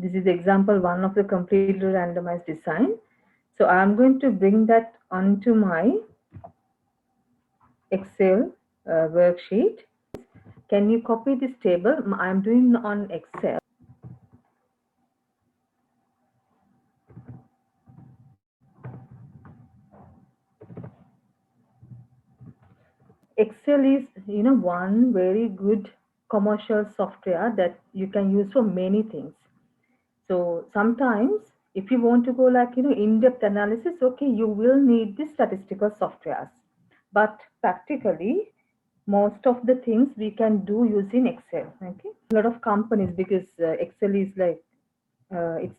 This is example one of the completely randomized design. So I'm going to bring that onto my Excel worksheet. Can you copy this table? I'm doing on Excel. Excel is, one very good commercial software that you can use for many things. So sometimes if you want to go like, in-depth analysis, okay, you will need the statistical softwares. But practically, most of the things we can do using Excel. Okay, a lot of companies, because Excel is like it's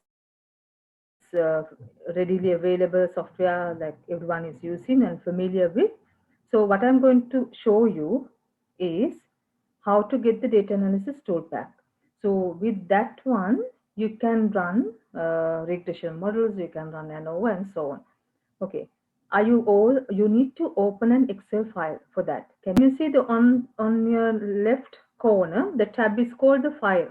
readily available software that everyone is using and familiar with. So what I'm going to show you is how to get the data analysis tool pack. So with that one, you can run regression models, you can run ANOVA and so on. Okay. Are you all, you need to open an Excel file for that. Can you see the on your left corner, the tab is called the file.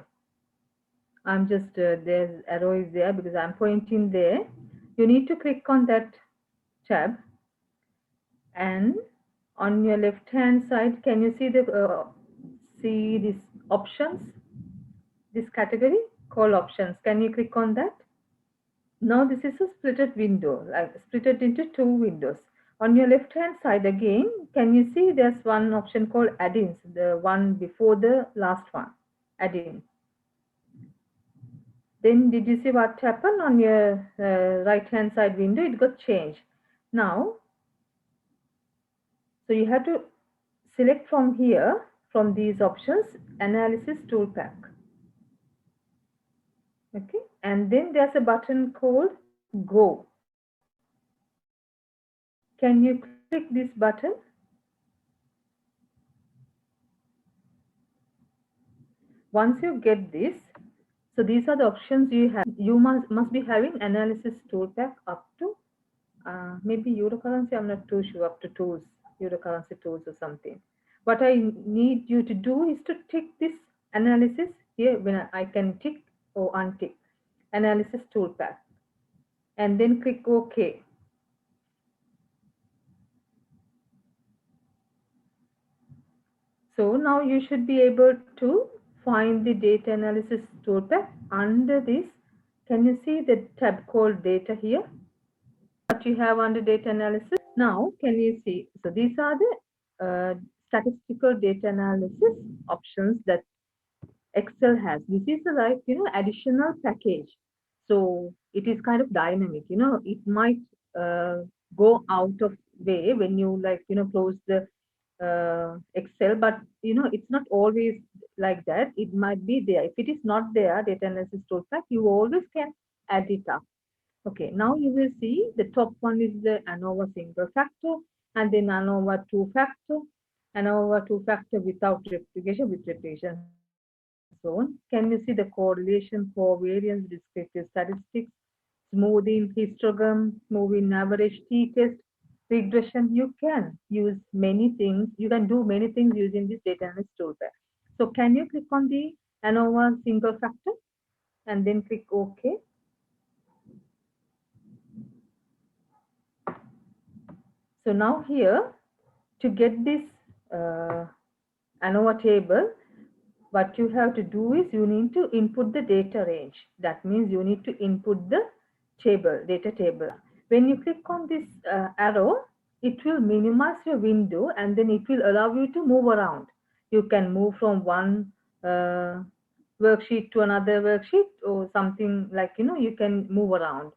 I'm just, there's arrow is there because I'm pointing there. You need to click on that tab, and on your left hand side, can you see see this options, this category called options? Can you click on that? Now this is a splitted window, like split it into two windows. On your left hand side again, can you see there's one option called add-ins, the one before the last one, add-in. Then did you see what happened on your right hand side window? It got changed. Now, so you have to select from here, from these options, analysis tool pack. Okay, and then there's a button called go. Can you click this button? Once you get this, so these are the options you have. You must be having analysis tool pack up to maybe euro currency. I'm not too sure, up to tools, euro currency tools or something. What I need you to do is to tick this analysis here. When I can tick or untick analysis tool pack, and then click OK. So now you should be able to find the data analysis tool pack under this. Can you see the tab called data here? What you have under data analysis. Now, can you see? So these are the statistical data analysis options that Excel has. This is the like, additional package. So it is kind of dynamic, it might go out of way when you like, close the Excel, but it's not always like that. It might be there. If it is not there, data analysis tool pack, you always can add it up. Okay, now you will see the top one is the ANOVA single factor, and then ANOVA two factor, ANOVA two factor without replication, with replication, so on. Can you see the correlation, covariance, descriptive statistics, smoothing, histogram, smoothing average, t-test, regression? You can use many things. You can do many things using this data analysis toolbar. So can you click on the ANOVA single factor and then click OK? So now here, to get this ANOVA table, what you have to do is you need to input the data range. That means you need to input the table, data table. When you click on this arrow, it will minimize your window and then it will allow you to move around. You can move from one worksheet to another worksheet or something like, you can move around.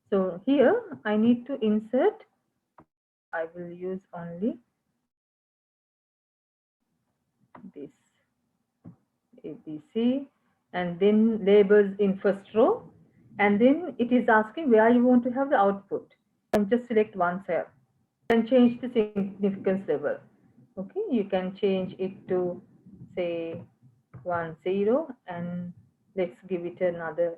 So here I need to insert, I will use only this ABC, and then labels in first row, and then it is asking where you want to have the output, and just select one cell and change the significance level. Okay, you can change it to say 10, and let's give it another,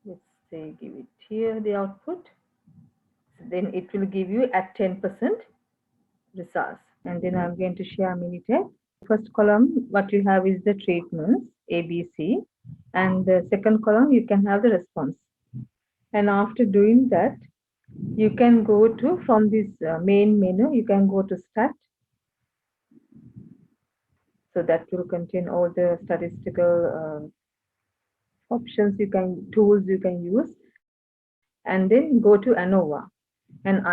let's say give it here the output. Then it will give you at 10% results, and then I'm going to share Minitab. First column, what you have is the treatments ABC, and the second column you can have the response. And after doing that, you can go to, from this main menu, you can go to stat. So that will contain all the statistical options you can, tools you can use, and then go to ANOVA. And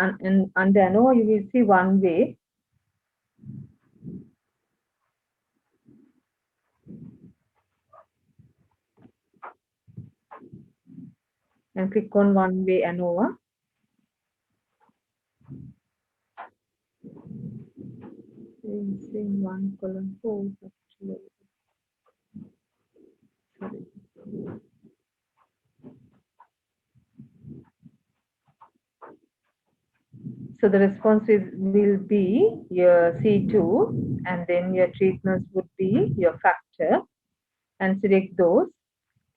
under ANOVA you will see one way. And click on one way ANOVA. In one column. Oh, actually, sorry. So the response will be your C2, and then your treatments would be your factor, and select those.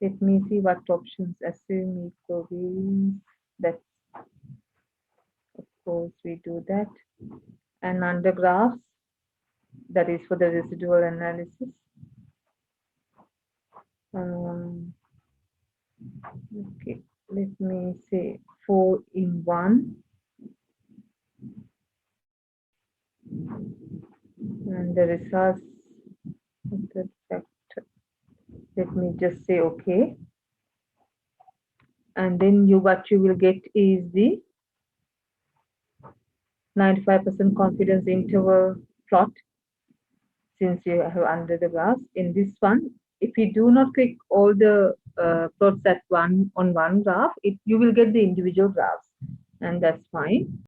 Let me see what options. Assume equivariance. That's, of course, we do that. And under graphs, that is for the residual analysis. Okay, let me say 4 in 1. And the results of the factor. Let me just say okay. And then what you will get is the 95% confidence interval plot, since you have under the graphs. In this one, if you do not click all the plots at one on one graph, you will get the individual graphs, and that's fine.